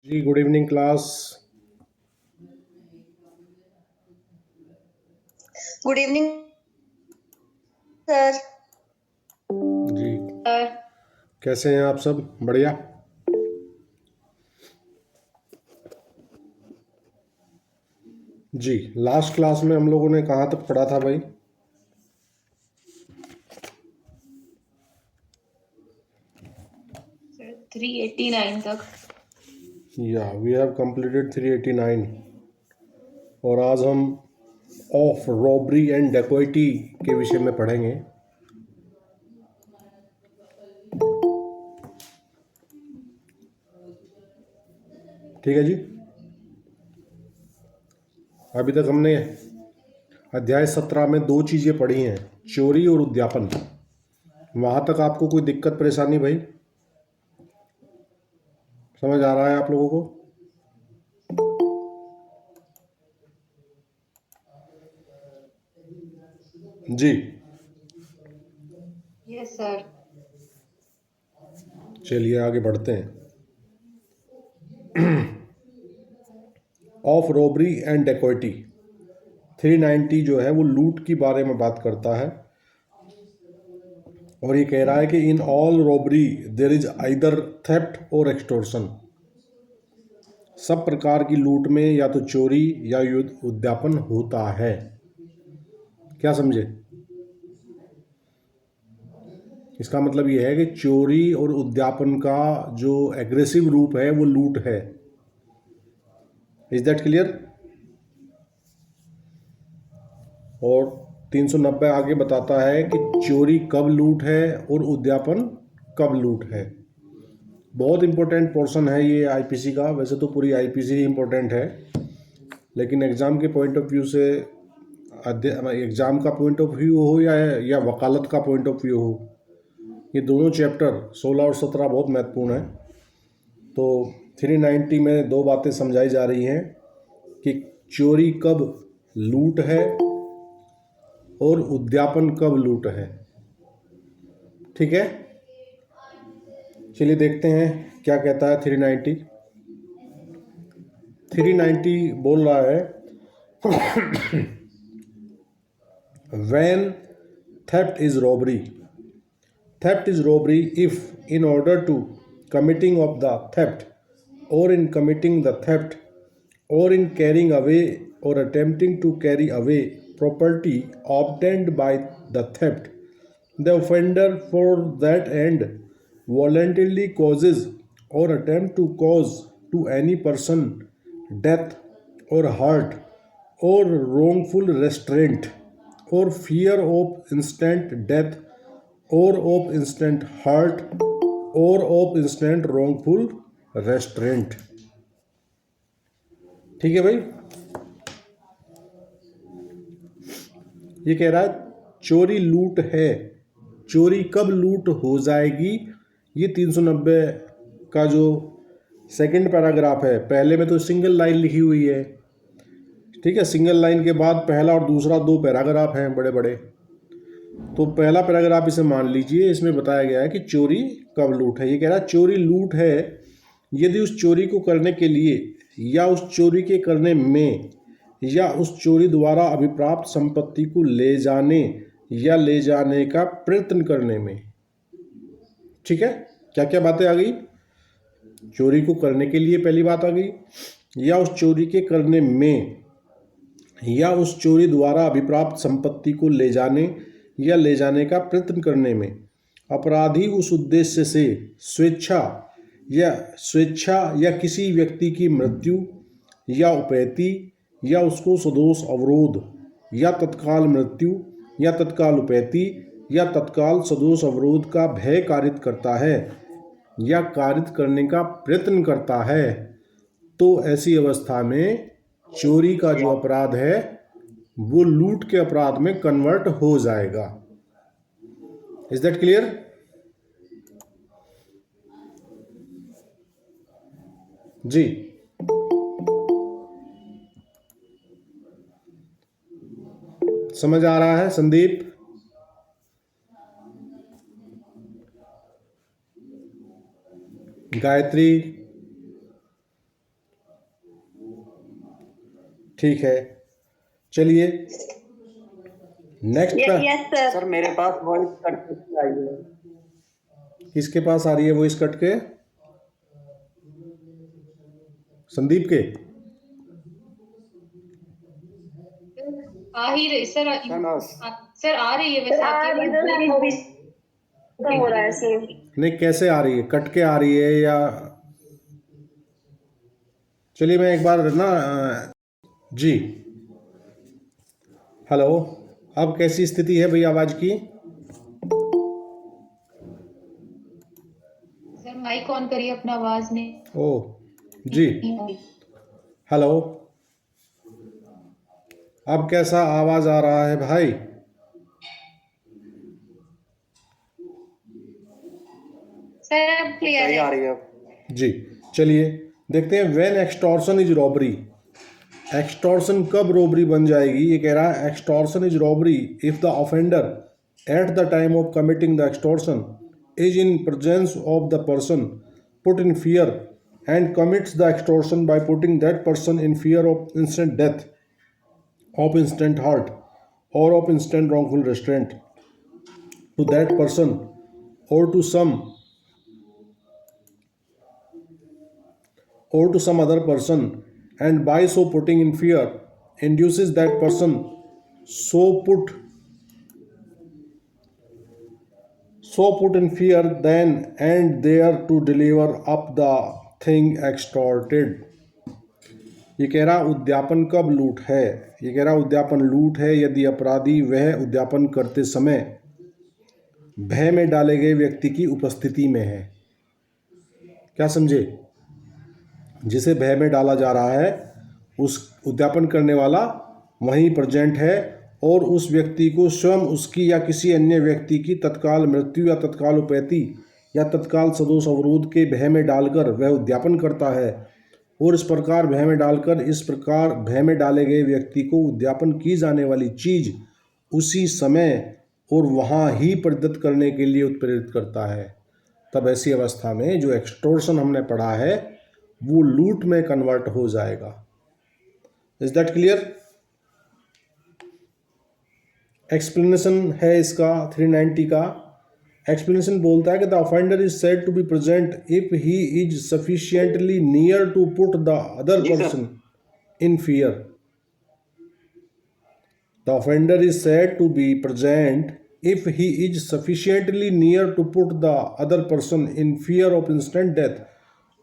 जी good evening class. Good evening sir. जी कैसे हैं आप सब? बढ़िया। जी लास्ट क्लास में हम लोगों ने कहाँ तक पढ़ा था भाई? 389 तक। या वी हैव कंप्लीटेड 389 और आज हम ऑफ रॉबरी एंड डेकोइटी के विषय में पढ़ेंगे। ठीक है जी। अभी तक हमने अध्याय 17 में दो चीज़ें पढ़ी हैं, चोरी और उद्यापन। वहाँ तक आपको कोई दिक्कत परेशानी भाई? समझ आ रहा है आप लोगों को? जी यस सर। चलिए आगे बढ़ते हैं। ऑफ रॉबरी एंड डेकोइटी 390 जो है वो लूट के बारे में बात करता है और ये कह रहा है कि in all robbery there is either theft और एक्सटोर्शन। सब प्रकार की लूट में या तो चोरी या उद्यापन होता है। क्या समझे? इसका मतलब ये है कि चोरी और उद्यापन का जो एग्रेसिव रूप है वो लूट है। Is that clear? और 390 आगे बताता है कि चोरी कब लूट है और उद्यापन कब लूट है। बहुत इंपॉर्टेंट पोर्शन है ये आईपीसी का। वैसे तो पूरी आईपीसी ही इंपॉर्टेंट है, लेकिन एग्ज़ाम के पॉइंट ऑफ व्यू से, एग्ज़ाम का पॉइंट ऑफ व्यू हो या वकालत का पॉइंट ऑफ व्यू हो, ये दोनों चैप्टर 16 और 17 बहुत महत्वपूर्ण है। तो 390 में दो बातें समझाई जा रही हैं कि चोरी कब लूट है और उद्यापन कब लूट है। ठीक है, चलिए देखते हैं क्या कहता है 390। 390 बोल रहा है when theft is robbery. Theft is robbery if in order to committing of the theft or in committing the theft or in carrying away or attempting to carry away property obtained by the theft, the offender for that end voluntarily causes or attempt to cause to any person death or hurt or wrongful restraint or fear of instant death or of instant hurt or of instant wrongful restraint। ठीक है भाई, ये कह रहा है चोरी लूट है। चोरी कब लूट हो जाएगी, ये 390 का जो सेकंड पैराग्राफ है, पहले में तो सिंगल लाइन लिखी हुई है। ठीक है, सिंगल लाइन के बाद पहला और दूसरा दो पैराग्राफ हैं बड़े बड़े। तो पहला पैराग्राफ इसे मान लीजिए, इसमें बताया गया है कि चोरी कब लूट है। ये कह रहा है चोरी लूट है यदि उस चोरी को करने के लिए या उस चोरी के करने में या उस चोरी द्वारा अभिप्राप्त संपत्ति को ले जाने या ले जाने का प्रयत्न करने में। ठीक है, क्या क्या बातें आ गई? चोरी को करने के लिए पहली बात आ गई, या उस चोरी के करने में या उस चोरी द्वारा अभिप्राप्त संपत्ति को ले जाने या ले जाने का प्रयत्न करने में अपराधी उस उद्देश्य से स्वेच्छा या किसी व्यक्ति की मृत्यु या उपैती या उसको सदोष अवरोध या तत्काल मृत्यु या तत्काल उपैती या तत्काल सदोष अवरोध का भय कारित करता है या कारित करने का प्रयत्न करता है, तो ऐसी अवस्था में चोरी का जो अपराध है वो लूट के अपराध में कन्वर्ट हो जाएगा। Is that clear? जी, समझ आ रहा है संदीप? गायत्री? ठीक है, चलिए नेक्स्ट पे। Yes sir. सर मेरे पास वॉइस कट के आई है। किसके पास आ रही है वॉइस कट के? संदीप के? आ ही रही सर। सर आ रही है वैसे आपकी हो रहा है सर। नहीं, कैसे आ रही है? कट के आ रही है या? चलिए मैं एक बार ना जी, हेलो, अब कैसी स्थिति है भाई आवाज की? सर माइक ऑन करिए अपना, आवाज नहीं। ओह जी, हेलो, अब कैसा आवाज आ रहा है भाई? सर अब क्लियर सही है। आ रही है अब। जी, चलिए देखते हैं। When extortion is robbery, extortion कब रॉबरी बन जाएगी? ये कह रहा है extortion is robbery if the offender at the time of committing the extortion is in presence of the person put in fear and commits the extortion by putting that person in fear of instant death, of instant hurt or of instant wrongful restraint to that person or to some other person, and by so putting in fear induces that person so put in fear then and there to deliver up the thing extorted। ये कह रहा उद्यापन कब लूट है? ये कह रहा उद्यापन लूट है यदि अपराधी वह उद्यापन करते समय भय में डाले गए व्यक्ति की उपस्थिति में है। क्या समझे? जिसे भय में डाला जा रहा है उस उद्यापन करने वाला वहीं प्रेजेंट है और उस व्यक्ति को स्वयं उसकी या किसी अन्य व्यक्ति की तत्काल मृत्यु या तत्काल उपैती या तत्काल सदोष अवरोध के भय में डालकर वह उद्यापन करता है और इस प्रकार भय में डालकर इस प्रकार भय में डाले गए व्यक्ति को उद्यापन की जाने वाली चीज उसी समय और वहाँ ही प्रदत्त करने के लिए उत्प्रेरित करता है। तब ऐसी अवस्था में जो एक्सटोर्शन हमने पढ़ा है वो लूट में कन्वर्ट हो जाएगा। Is that clear? एक्सप्लेनेशन है इसका 390 का। एक्सप्लेनेशन बोलता है कि the offender is said to be present if he is sufficiently near to put the other person in fear. The offender is said to be present if he is sufficiently near to put the other person in fear of instant death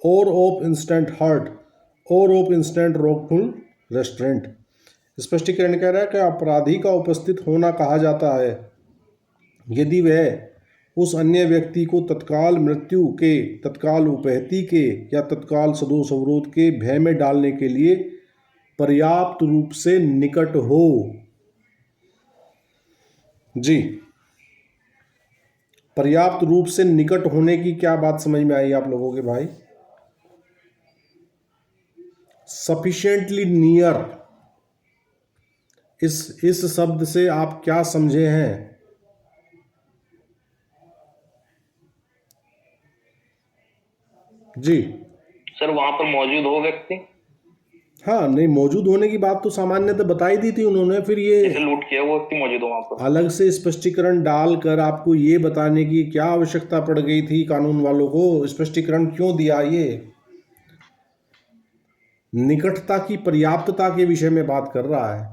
or of instant hurt or of instant wrongful restraint। स्पष्टीकरण कह रहा है कि अपराधी का उपस्थित होना कहा जाता है यदि वह उस अन्य व्यक्ति को तत्काल मृत्यु के, तत्काल उपैती के या तत्काल सदोष अवरोध के भय में डालने के लिए पर्याप्त रूप से निकट हो। जी, पर्याप्त रूप से निकट होने की क्या बात समझ में आई आप लोगों के भाई? सफिशिएंटली नियर, इस शब्द से आप क्या समझे हैं? जी सर वहां पर मौजूद हो व्यक्ति। हाँ, नहीं, मौजूद होने की बात तो सामान्यतः बताई दी थी उन्होंने, फिर ये लूट किया वो व्यक्ति मौजूद हो वहां पर। अलग से स्पष्टीकरण डालकर आपको ये बताने की क्या आवश्यकता पड़ गई थी कानून वालों को? स्पष्टीकरण क्यों दिया? ये निकटता की पर्याप्तता के विषय में बात कर रहा है।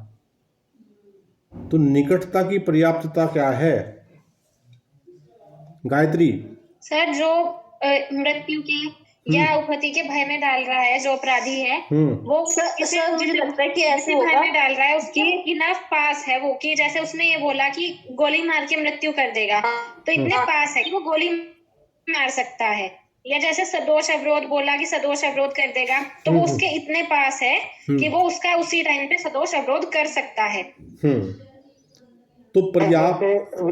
तो निकटता की पर्याप्तता क्या है गायत्री? सर जो मृत्यु के या उपहति के भय में डाल रहा है, जो अपराधी है वो मुझे लगता है कि ऐसे भय में डाल रहा है उसके इनफ पास है वो, कि जैसे उसने ये बोला कि गोली मार के मृत्यु कर देगा, तो इतने पास है कि वो गोली मार सकता है। या जैसे सदोष अवरोध बोला कि सदोष अवरोध कर देगा, तो वो उसके इतने पास है कि वो उसका उसी टाइम पे सदोष अवरोध कर सकता है। तो पर्याप्त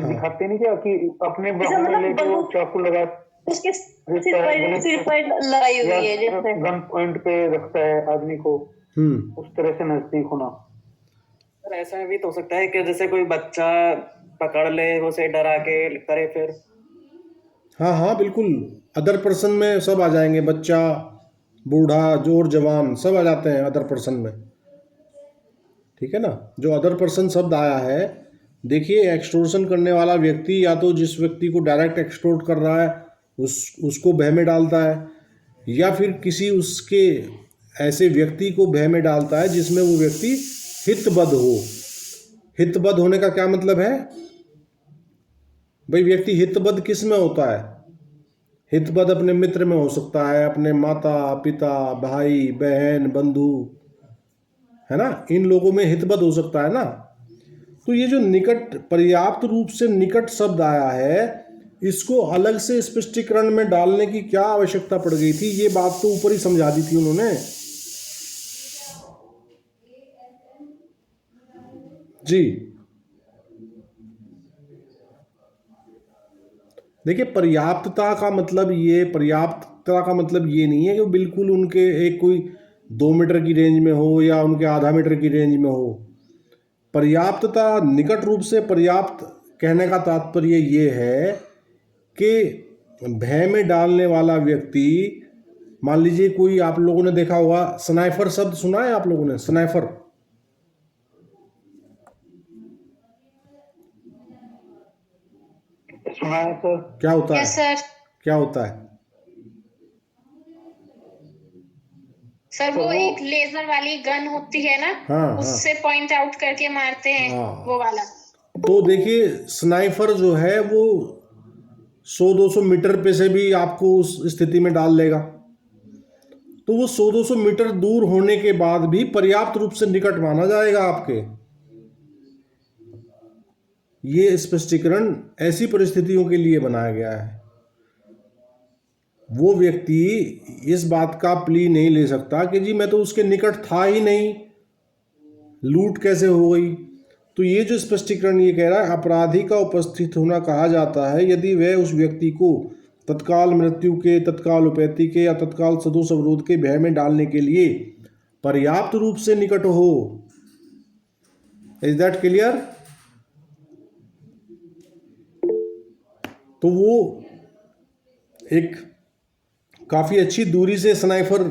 दिखाते नहीं क्या कि अपने बाहु चाकू लगा उसके सिर पर लगाई हुई है, जैसे गन पॉइंट पे रखता है आदमी को, उस तरह से नजदीक होना। सर ऐसा भी तो हो सकता है कि जैसे कोई बच्चा पकड़ ले, उसे डरा के करे फिर। हाँ बिल्कुल, अदर पर्सन में सब आ जाएंगे, बच्चा, बूढ़ा, जोर, जवान सब आ जाते हैं अदर पर्सन में। ठीक है ना। जो अदर पर्सन शब्द आया है, देखिए एक्सटोर्शन करने वाला व्यक्ति या तो जिस व्यक्ति को डायरेक्ट एक्सटोर्ट कर रहा है उसको भय में डालता है, या फिर किसी उसके ऐसे व्यक्ति को भय में डालता है जिसमें वो व्यक्ति हितबद्ध हो। हितबद्ध होने का क्या मतलब है भाई? व्यक्ति हितबद्ध किस में होता है? हितबद्ध अपने मित्र में हो सकता है, अपने माता पिता भाई बहन बंधु, है ना, इन लोगों में हितबद्ध हो सकता है ना। तो ये जो निकट, पर्याप्त रूप से निकट शब्द आया है, इसको अलग से स्पष्टीकरण में डालने की क्या आवश्यकता पड़ गई थी? ये बात तो ऊपर ही समझा दी थी उन्होंने जी। देखिए पर्याप्तता का मतलब ये नहीं है कि बिल्कुल उनके एक कोई 2 मीटर की रेंज में हो या उनके आधा मीटर की रेंज में हो। पर्याप्तता, निकट रूप से पर्याप्त कहने का तात्पर्य ये है कि भय में डालने वाला व्यक्ति, मान लीजिए कोई, आप लोगों ने देखा होगा स्नाइफर शब्द सुना है आप लोगों ने? स्नाइफर सुना है सर। क्या होता है? Yes sir. क्या होता है सर? वो एक लेजर वाली गन होती है ना, हाँ, उससे पॉइंट आउट करके मारते हैं, हाँ। वो वाला। तो देखिए स्नाइफर जो है वो 100-200 मीटर पे से भी आपको उस स्थिति में डाल लेगा। तो वो 100-200 मीटर दूर होने के बाद भी पर्याप्त रूप से निकट माना जाएगा आपके। ये स्पष्टीकरण ऐसी परिस्थितियों के लिए बनाया गया है। वो व्यक्ति इस बात का प्ली नहीं ले सकता कि जी मैं तो उसके निकट था ही नहीं, लूट कैसे हो गई। तो ये जो स्पष्टीकरण ये कह रहा है, अपराधी का उपस्थित होना कहा जाता है यदि वह उस व्यक्ति को तत्काल मृत्यु के, तत्काल उपैति के या तत्काल सदोष अवरोध के भय में डालने के लिए पर्याप्त रूप से निकट हो। Is that clear? तो वो एक काफ़ी अच्छी दूरी से स्नाइपर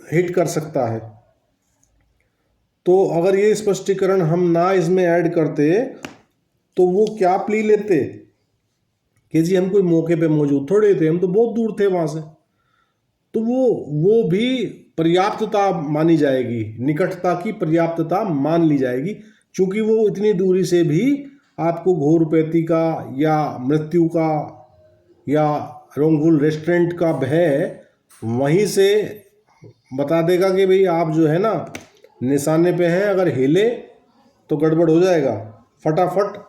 हिट कर सकता है। तो अगर ये स्पष्टीकरण हम ना इसमें ऐड करते तो वो क्या प्ली लेते कि जी हम कोई मौके पे मौजूद थोड़े थे, हम तो बहुत दूर थे वहाँ से। तो वो भी पर्याप्तता मानी जाएगी, निकटता की पर्याप्तता मान ली जाएगी, क्योंकि वो इतनी दूरी से भी आपको घोर उपैति का या मृत्यु का या रोंगफुल रेस्टोरेंट का भय वहीं से बता देगा कि भाई आप जो है ना निशाने पे हैं, अगर हिले तो गड़बड़ हो जाएगा। फटाफट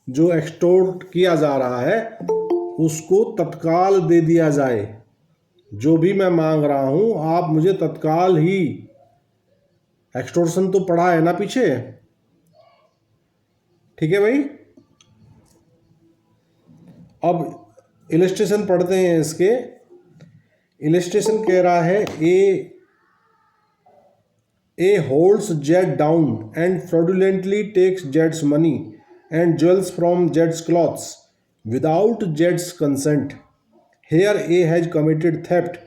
जो एक्सटोर्ट किया जा रहा है उसको तत्काल दे दिया जाए। जो भी मैं मांग रहा हूँ आप मुझे तत्काल ही, एक्सटोर्शन तो पड़ा है ना पीछे, ठीक है भाई। अब इलस्ट्रेशन पढ़ते हैं इसके। इलस्ट्रेशन कह रहा है ए holds Z down and fraudulently takes Jades money and jewels from Jades clothes without Jades consent. Hair A has committed theft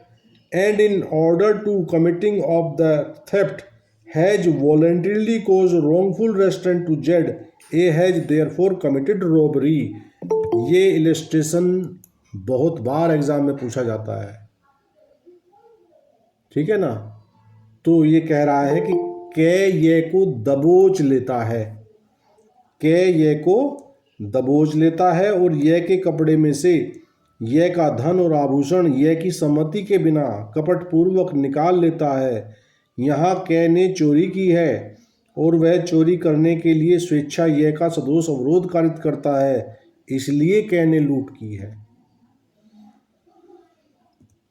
and in order to committing of the theft has voluntarily cause wrongful restraint to Z, A has therefore committed robbery. ये illustration बहुत बार exam में पूछा जाता है, ठीक है ना। तो ये कह रहा है कि ये को दबोच लेता है, ये को दबोच लेता है और ये के कपड़े में से ये का धन और आभूषण ये की सम्मति के बिना कपटपूर्वक निकाल लेता है। यहाँ कै ने चोरी की है और वह चोरी करने के लिए स्वेच्छा ये का सदोष अवरोध कारित करता है, इसलिए कै ने लूट की है।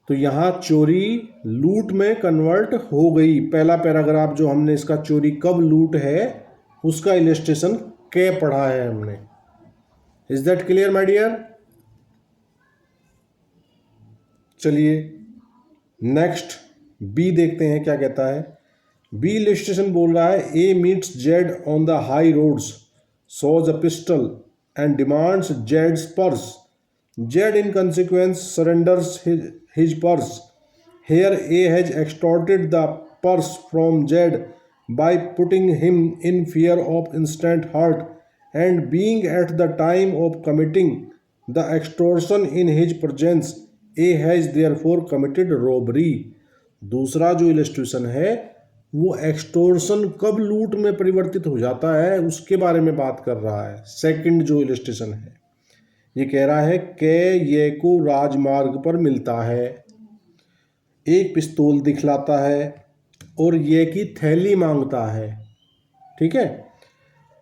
तो यहाँ चोरी लूट में कन्वर्ट हो गई। पहला पैराग्राफ जो हमने इसका चोरी कब लूट है उसका इलस्ट्रेशन कै पढ़ा है हमने। Is that clear my dear? चलिए नेक्स्ट बी देखते हैं क्या कहता है। बी इलस्ट्रेशन बोल रहा है A meets Z on the high roads, shows a pistol and demands जेड्स purse. Z in consequence surrenders his purse. Here A has extorted the purse from Jed by putting him in fear of instant hurt and being at the time of committing the extortion in his presence, A has therefore committed robbery. दूसरा जो illustration है वो extortion कब लूट में परिवर्तित हो जाता है उसके बारे में बात कर रहा है। सेकंड जो इलस्ट्रेशन है ये कह रहा है कि ये को राजमार्ग पर मिलता है, एक पिस्तौल दिखलाता है और ये की थैली मांगता है। ठीक है,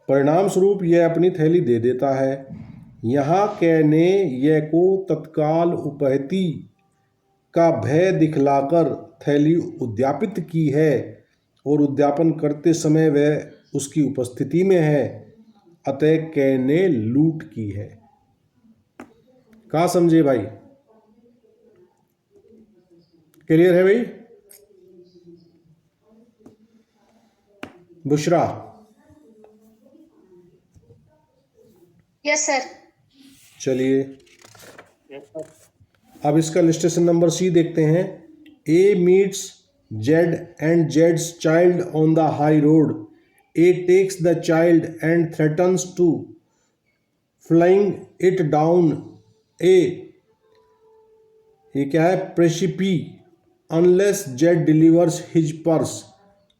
परिणाम स्वरूप यह अपनी थैली दे देता है। यहाँ कै ने यह को तत्काल उपहति का भय दिखलाकर थैली उद्यापित की है और उद्यापन करते समय वह उसकी उपस्थिति में है, अतः कै ने लूट की है। कहाँ समझे भाई? क्लियर है भाई? बुशरा? Yes sir. चलिए यस सर। अब इसका इलस्ट्रेशन नंबर सी देखते हैं। ए मीट्स जेड एंड जेड्स child on the high road. A takes the child and threatens to flying it down a, ये क्या है, precipice unless Z delivers his purse.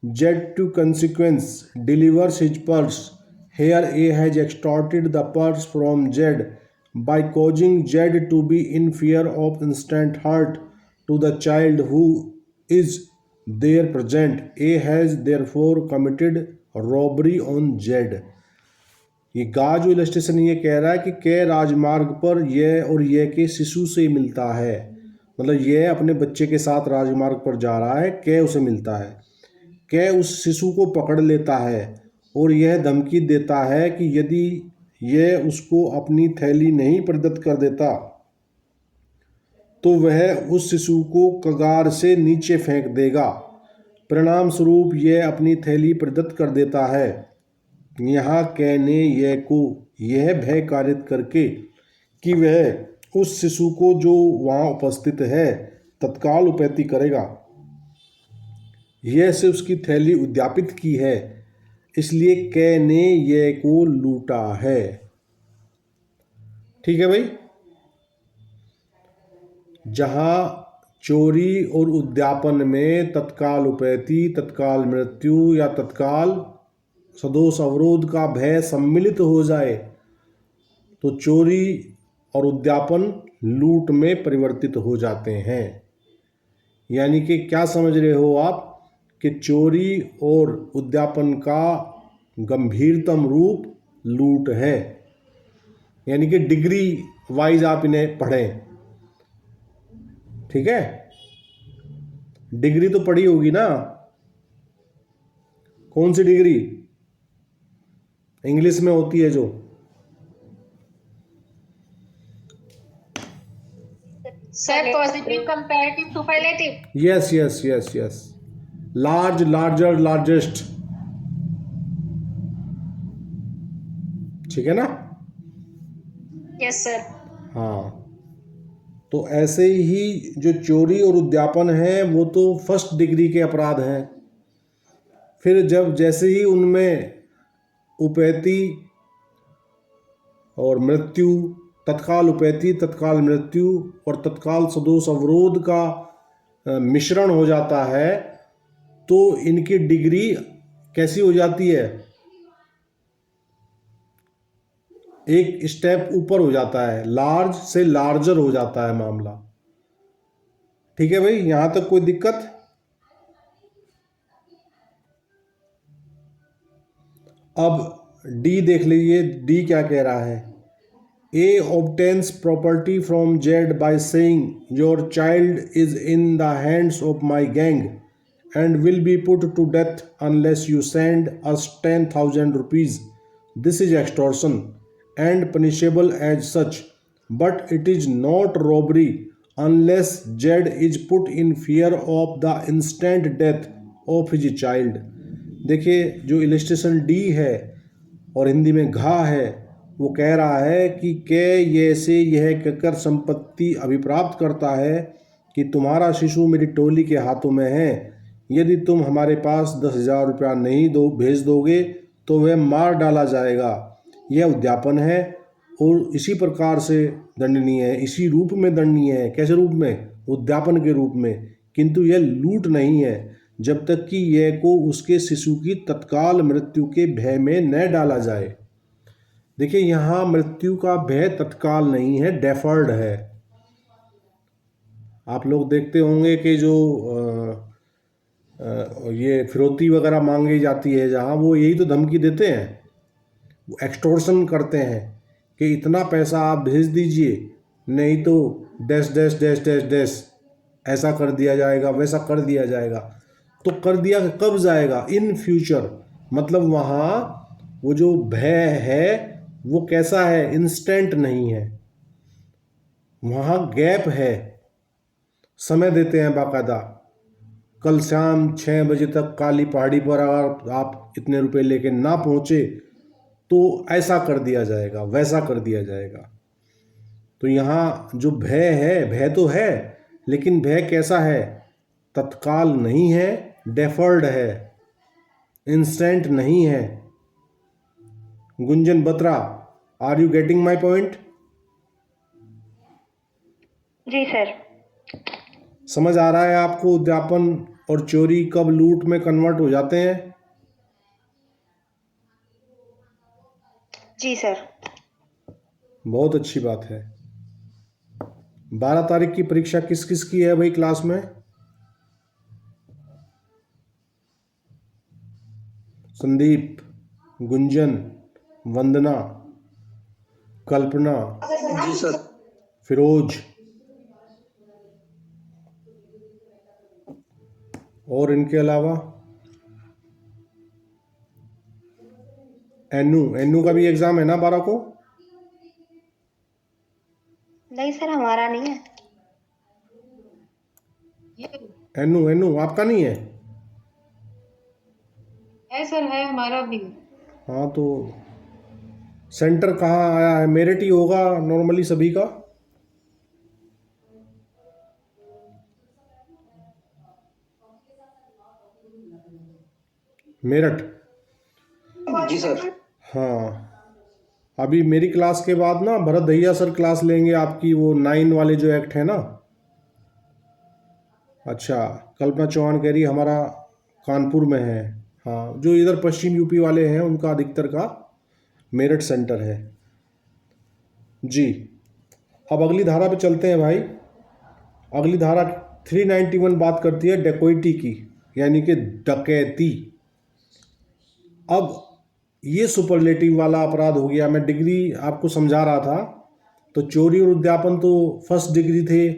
Z to consequence delivers his purse. Here A has extorted the purse from Z by causing Jed to be in fear of instant hurt to the child who is there present. A has therefore committed robbery on Jed. ये गा जो illustration ये कह रहा है कि कै राजमार्ग पर यह और यह के शिशु से मिलता है, मतलब यह अपने बच्चे के साथ राजमार्ग पर जा रहा है, कै उसे मिलता है, कै उस शिशु को पकड़ लेता है और यह धमकी देता है कि यदि यह उसको अपनी थैली नहीं प्रदत्त कर देता तो वह उस शिशु को कगार से नीचे फेंक देगा। परिणाम स्वरूप यह अपनी थैली प्रदत्त कर देता है। यहाँ कै ने यह को यह भय कारित करके कि वह उस शिशु को जो वहाँ उपस्थित है तत्काल उपैती करेगा, यह से उसकी थैली उद्यापित की है, इसलिए कै ने ये को लूटा है। ठीक है भाई? जहां चोरी और उद्यापन में तत्काल उपैती, तत्काल मृत्यु या तत्काल सदोष अवरोध का भय सम्मिलित हो जाए तो चोरी और उद्यापन लूट में परिवर्तित हो जाते हैं। यानी कि क्या समझ रहे हो आप कि चोरी और उद्यापन का गंभीरतम रूप लूट है। यानी कि डिग्री वाइज आप इन्हें पढ़ें। ठीक है, डिग्री तो पढ़ी होगी ना? कौन सी डिग्री? इंग्लिश में होती है जो sir positive comparative superlative. Yes yes yes yes, large, larger, largest. ठीक है ना? Yes sir. हाँ, तो ऐसे ही जो चोरी और उद्यापन है वो तो फर्स्ट डिग्री के अपराध हैं। फिर जब जैसे ही उनमें उपैती और मृत्यु, तत्काल उपैती, तत्काल मृत्यु और तत्काल सदोष अवरोध का मिश्रण हो जाता है तो इनकी डिग्री कैसी हो जाती है? एक स्टेप ऊपर हो जाता है, लार्ज से लार्जर हो जाता है मामला। ठीक है भाई, यहां तक कोई दिक्कत? अब डी देख लीजिए, डी क्या कह रहा है। A obtains property from Z by saying your child is in the hands of my gang and will be put to death unless you send us 10,000 rupees. This is extortion and punishable as such, but it is not robbery unless Z is put in fear of the instant death of his child. देखिए जो illustration D है और हिंदी में घा है वो कह रहा है कि ये से यह कहकर संपत्ति अभिप्राप्त करता है कि तुम्हारा शिशु मेरी टोली के हाथों में है, यदि तुम हमारे पास 10,000 रुपया नहीं भेज दोगे तो वह मार डाला जाएगा। यह उद्यापन है और इसी प्रकार से दंडनीय है, इसी रूप में दंडनीय है। कैसे रूप में? उद्यापन के रूप में। किंतु यह लूट नहीं है जब तक कि यह को उसके शिशु की तत्काल मृत्यु के भय में न डाला जाए। देखिए, यहाँ मृत्यु का भय तत्काल नहीं है, डेफर्ड है। आप लोग देखते होंगे कि जो ये फिरौती वगैरह मांगी जाती है जहाँ, वो यही तो धमकी देते हैं, वो एक्सटॉर्शन करते हैं कि इतना पैसा आप भेज दीजिए, नहीं तो dash dash dash dash dash ऐसा कर दिया जाएगा, वैसा कर दिया जाएगा। तो कर दिया कब जाएगा? In future. मतलब वहाँ वो जो भय है वो कैसा है? इंस्टेंट नहीं है, वहाँ गैप है, समय देते हैं बाकायदा। कल शाम 6 बजे तक काली पहाड़ी पर अगर आप इतने रुपए लेके ना पहुँचे तो ऐसा कर दिया जाएगा, वैसा कर दिया जाएगा। तो यहाँ जो भय है, भय तो है, लेकिन भय कैसा है? तत्काल नहीं है, डेफर्ड है, इंस्टेंट नहीं है। Gunjan Batra, are you getting my point? जी सर। समझ आ रहा है आपको उद्यापन और चोरी कब लूट में कन्वर्ट हो जाते हैं? जी सर। बहुत अच्छी बात है। 12 तारीख की परीक्षा किस किस की है भाई क्लास में? संदीप, गुंजन, वंदना, कल्पना, जी सर। फिरोज और इनके अलावा एनू का भी एग्जाम है ना 12 को? नहीं सर, हमारा नहीं है। एनू आपका नहीं है? है सर, है, हमारा भी। हाँ, तो सेंटर कहाँ आया है? मेरठ ही होगा नॉर्मली सभी का। मेरठ। जी सर। हाँ, अभी मेरी क्लास के बाद ना भरत दहिया सर क्लास लेंगे आपकी, वो 9 वाले जो एक्ट है ना। अच्छा, कल्पना चौहान कह रही हमारा कानपुर में है। हाँ, जो इधर पश्चिम यूपी वाले हैं उनका अधिकतर का मेरठ सेंटर है जी। अब अगली धारा पे चलते हैं भाई। अगली धारा 391 बात करती है डकैती की, यानी कि डकैती। अब ये सुपरलेटिव वाला अपराध हो गया। मैं डिग्री आपको समझा रहा था, तो चोरी और उद्यापन तो फर्स्ट डिग्री थे,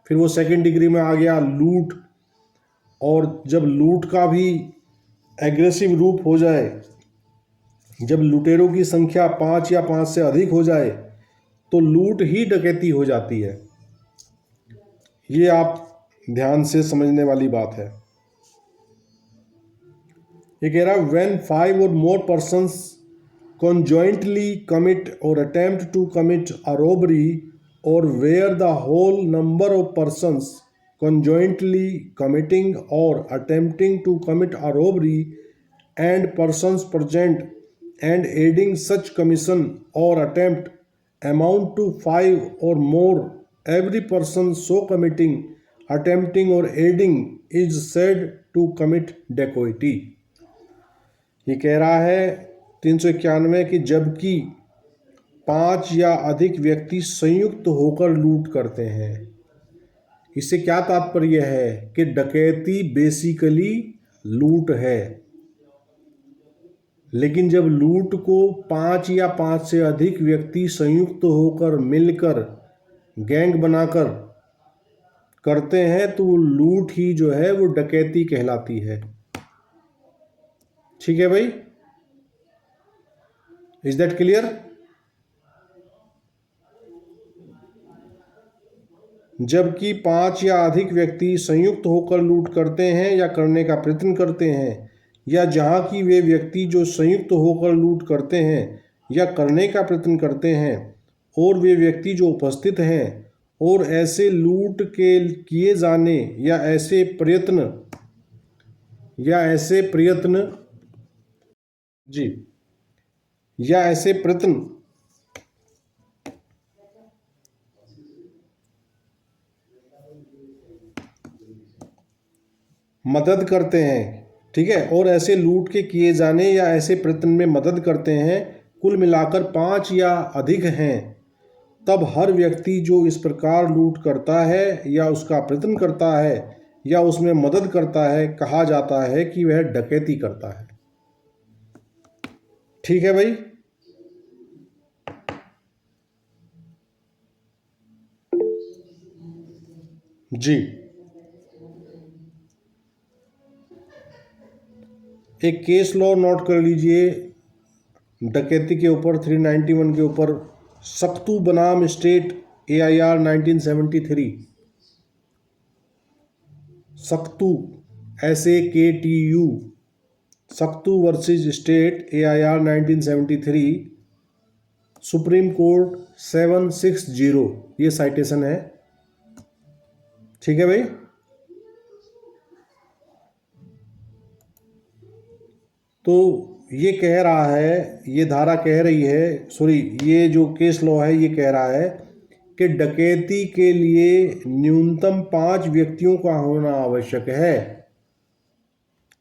फिर वो सेकंड डिग्री में आ गया लूट। और जब लूट का भी एग्रेसिव रूप हो जाए, जब लुटेरों की संख्या 5 या 5 से अधिक हो जाए, तो लूट ही डकैती हो जाती है। ये आप ध्यान से समझने वाली बात है। ये कह रहा है when 5 or more persons conjointly commit or attempt to commit a robbery, or where the whole number of persons conjointly committing or attempting to commit a robbery and persons present and aiding such commission or attempt amount to 5 or more, every person so committing, attempting or aiding is said to commit dacoity। ये कह रहा है 391 कि जबकि 5 या अधिक व्यक्ति संयुक्त होकर लूट करते हैं। इससे क्या तात्पर्य है कि डकैती बेसिकली लूट है, लेकिन जब लूट को 5 या 5 से अधिक व्यक्ति संयुक्त होकर मिलकर गैंग बनाकर करते हैं तो लूट ही जो है वो डकैती कहलाती है। ठीक है भाई, इज दैट क्लियर? जबकि 5 या अधिक व्यक्ति संयुक्त होकर लूट करते हैं या करने का प्रयत्न करते हैं, या जहाँ की वे व्यक्ति जो संयुक्त होकर लूट करते हैं या करने का प्रयत्न करते हैं और वे व्यक्ति जो उपस्थित हैं और ऐसे लूट के किए जाने या ऐसे प्रयत्न या ऐसे प्रयत्न जी या ऐसे प्रयत्न मदद करते हैं, ठीक है, और ऐसे लूट के किए जाने या ऐसे प्रयत्न में मदद करते हैं, कुल मिलाकर 5 या अधिक हैं, तब हर व्यक्ति जो इस प्रकार लूट करता है या उसका प्रयत्न करता है या उसमें मदद करता है, कहा जाता है कि वह डकैती करता है। ठीक है भाई। जी, एक केस लॉ नोट कर लीजिए डकैती के ऊपर 391 के ऊपर, सक्तू बनाम state AIR 1973। Saktu SAKTU, Saktu versus state AIR 1973, Supreme Court 760, ये साइटेशन है। ठीक है भाई। तो ये कह रहा है, ये धारा कह रही है, सॉरी ये जो केस लॉ है ये कह रहा है कि डकैती के लिए न्यूनतम 5 व्यक्तियों का होना आवश्यक है,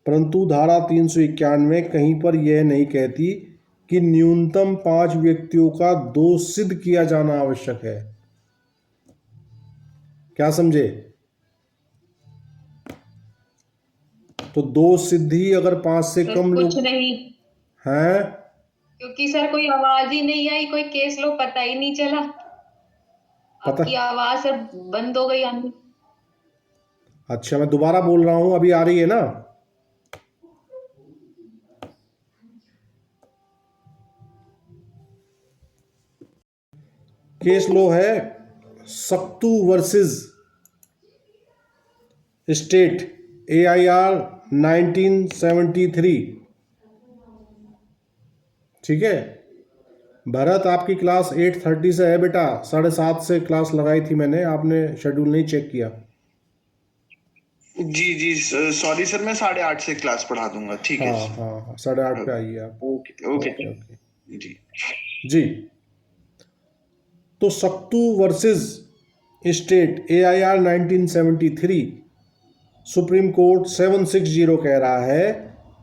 परंतु धारा 391 कहीं पर यह नहीं कहती कि न्यूनतम 5 व्यक्तियों का दोष सिद्ध किया जाना आवश्यक है। क्या समझे? तो दोष सिद्धि अगर 5 से कम लोग कुछ नहीं हैं, क्योंकि सर कोई आवाज ही नहीं आई, कोई केस लो पता ही नहीं चला। पता आपकी आवाज सर बंद हो गई आनी। अच्छा, मैं दोबारा बोल रहा हूं, अभी आ रही है ना? केस लो है सक्तू वर्सेस स्टेट AIR 1973। ठीक है। भरत, आपकी क्लास 8:30 से है बेटा, 7:30 से क्लास लगाई थी मैंने, आपने शेड्यूल नहीं चेक किया। जी जी सॉरी सर, मैं 8:30 से क्लास पढ़ा दूंगा। ठीक है। हाँ 8:30 पे आइए आप। ओके ओके जी जी। तो Saktu versus state AIR 1973, Supreme Court 760 कह रहा है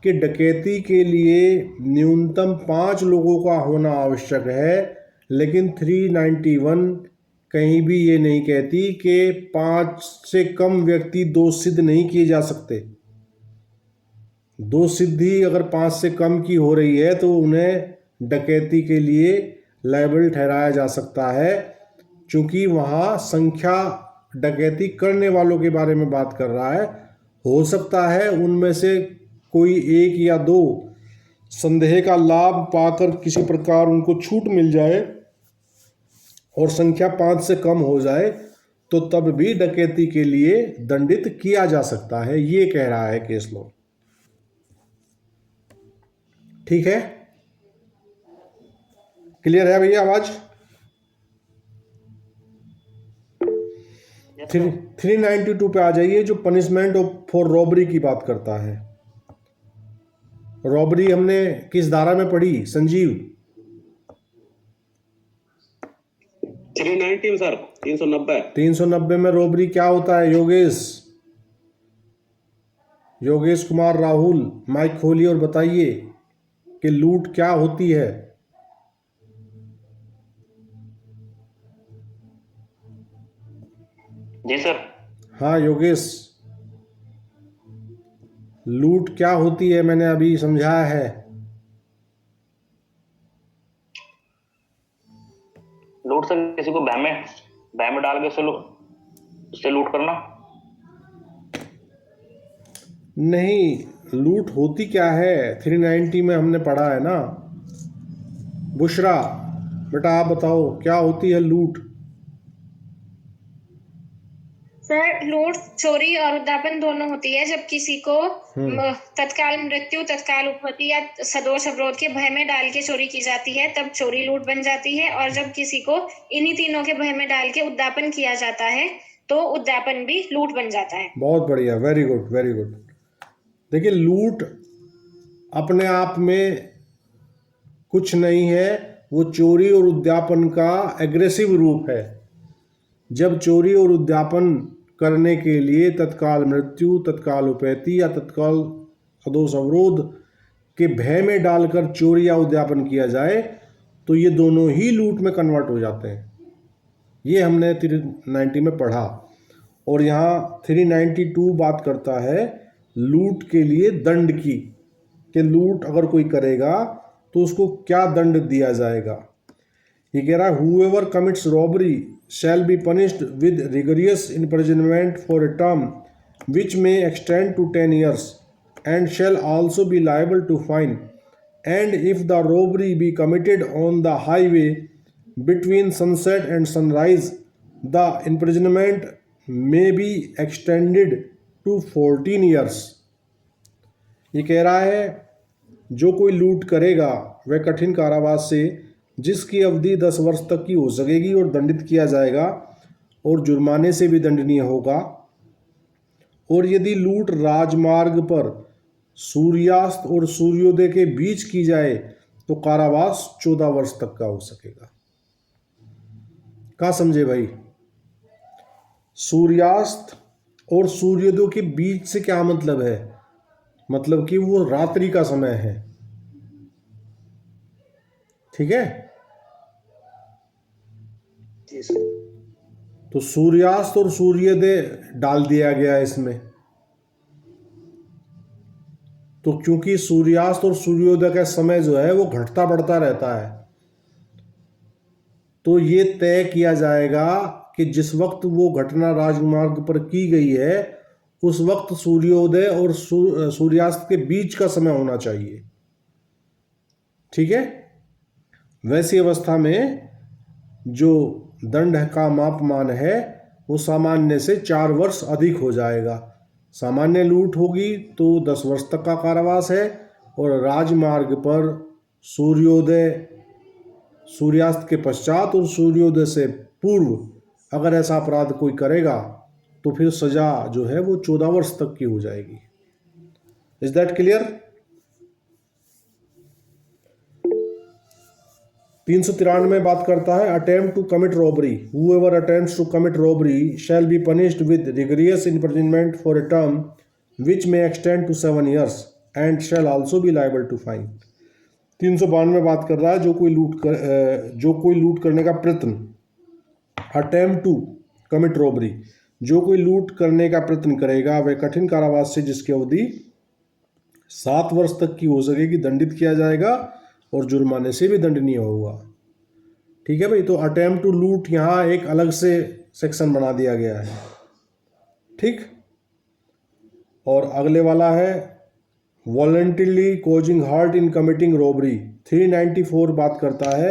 कि डकैती के लिए न्यूनतम 5 लोगों का होना आवश्यक है, लेकिन 391 कहीं भी ये नहीं कहती कि 5 से कम व्यक्ति दोष सिद्ध नहीं किए जा सकते। दोष सिद्धि अगर 5 से कम की हो रही है तो उन्हें डकैती के लिए लायबल ठहराया जा सकता है, क्योंकि वहाँ संख्या डकैती करने वालों के बारे में बात कर रहा है। हो सकता है उनमें से कोई 1 या 2 संदेह का लाभ पाकर किसी प्रकार उनको छूट मिल जाए और संख्या 5 से कम हो जाए, तो तब भी डकैती के लिए दंडित किया जा सकता है, ये कह रहा है केस लॉ। ठीक है, क्लियर है भैया आवाज? 392 पे आ जाइए, जो पनिशमेंट फॉर रॉबरी की बात करता है। रॉबरी हमने किस धारा में पढ़ी संजीव? 390 सर, 390। 390 में रॉबरी क्या होता है योगेश कुमार राहुल, माइक खोलिए और बताइए कि लूट क्या होती है। जी सर। हाँ योगेश, लूट क्या होती है मैंने अभी समझाया है। लूट सर किसी को बह में डाल के उससे लूट करना। नहीं, लूट होती क्या है 390 में हमने पढ़ा है ना। बुशरा बेटा आप बताओ क्या होती है लूट? सर लूट चोरी और उद्यापन दोनों होती है। जब किसी को तत्काल मृत्यु, तत्काल उपहति या सदोष अवरोध के भय में डाल के चोरी की जाती है तब चोरी लूट बन जाती है, और जब किसी को इन्हीं तीनों के भय में डाल के उद्यापन किया जाता है तो उद्यापन भी लूट बन जाता है। बहुत बढ़िया, वेरी गुड वेरी गुड। देखिए, लूट अपने आप में कुछ नहीं है, वो चोरी और उद्यापन का एग्रेसिव रूप है। जब चोरी और उद्यापन करने के लिए तत्काल मृत्यु, तत्काल उपैती या तत्काल सदोष अवरोध के भय में डालकर चोरी या उद्यापन किया जाए तो ये दोनों ही लूट में कन्वर्ट हो जाते हैं। ये हमने 390 में पढ़ा। और यहाँ 392 बात करता है लूट के लिए दंड की, कि लूट अगर कोई करेगा तो उसको क्या दंड दिया जाएगा। ये कह रहा है whoever commits robbery shall be punished with rigorous imprisonment for a term which may extend to 10 years and shall also be liable to fine, and if the robbery be committed on the highway between sunset and sunrise the imprisonment may be extended to 14 years। ये कह रहा है जो कोई लूट करेगा वह कठिन कारावास से जिसकी अवधि 10 वर्ष तक की हो सकेगी और दंडित किया जाएगा और जुर्माने से भी दंडनीय होगा। और यदि लूट राजमार्ग पर सूर्यास्त और सूर्योदय के बीच की जाए तो कारावास 14 वर्ष तक का हो सकेगा। क्या समझे भाई? सूर्यास्त और सूर्योदय के बीच से क्या मतलब है? मतलब कि वो रात्रि का समय है। ठीक है, तो सूर्यास्त और सूर्योदय डाल दिया गया इसमें। तो क्योंकि सूर्यास्त और सूर्योदय का समय जो है वो घटता बढ़ता रहता है, तो ये तय किया जाएगा कि जिस वक्त वो घटना राजमार्ग पर की गई है उस वक्त सूर्योदय और सूर्यास्त के बीच का समय होना चाहिए। ठीक है, वैसी अवस्था में जो दंड का मापमान है वो सामान्य से 4 वर्ष अधिक हो जाएगा। सामान्य लूट होगी तो 10 वर्ष तक का कारावास है, और राजमार्ग पर सूर्योदय सूर्यास्त के पश्चात और सूर्योदय से पूर्व अगर ऐसा अपराध कोई करेगा तो फिर सजा जो है वो 14 वर्ष तक की हो जाएगी। Is that clear? 393 में बात करता है attempt to commit robbery. Whoever attempts to commit robbery shall be punished with rigorous imprisonment for a term which may extend to 7 years and shall also be liable to fine. 392 में बात कर रहा है जो कोई लूट करने का प्रयत्न, अटेम्प्ट टू कमिट रॉबरी, जो कोई लूट करने का प्रयत्न करेगा वह कठिन कारावास से जिसकी अवधि 7 वर्ष तक की हो सकेगी दंडित किया जाएगा और जुर्माने से भी दंडनीय होगा। ठीक है भाई, तो अटेम्प्ट टू लूट यहाँ एक अलग से सेक्शन बना दिया गया है। ठीक, और अगले वाला है voluntarily causing heart in committing robbery. 394 बात करता है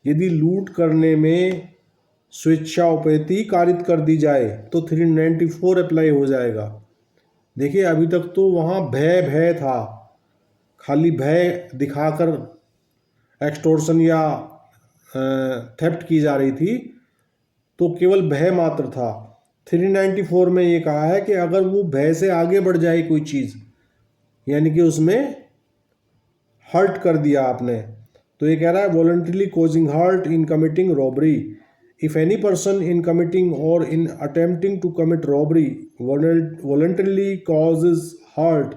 यदि लूट करने में स्वेच्छाओपैती कारित कर दी जाए तो 394 अप्लाई हो जाएगा। देखिए, अभी तक तो वहाँ भय था, खाली भय दिखाकर एक्सटॉर्शन या थेफ्ट की जा रही थी, तो केवल भय मात्र था। 394 में ये कहा है कि अगर वो भय से आगे बढ़ जाए कोई चीज़, यानी कि उसमें हर्ट कर दिया आपने, तो ये कह रहा है voluntarily causing hurt in committing robbery. If any person in committing or in attempting to commit robbery voluntarily causes hurt,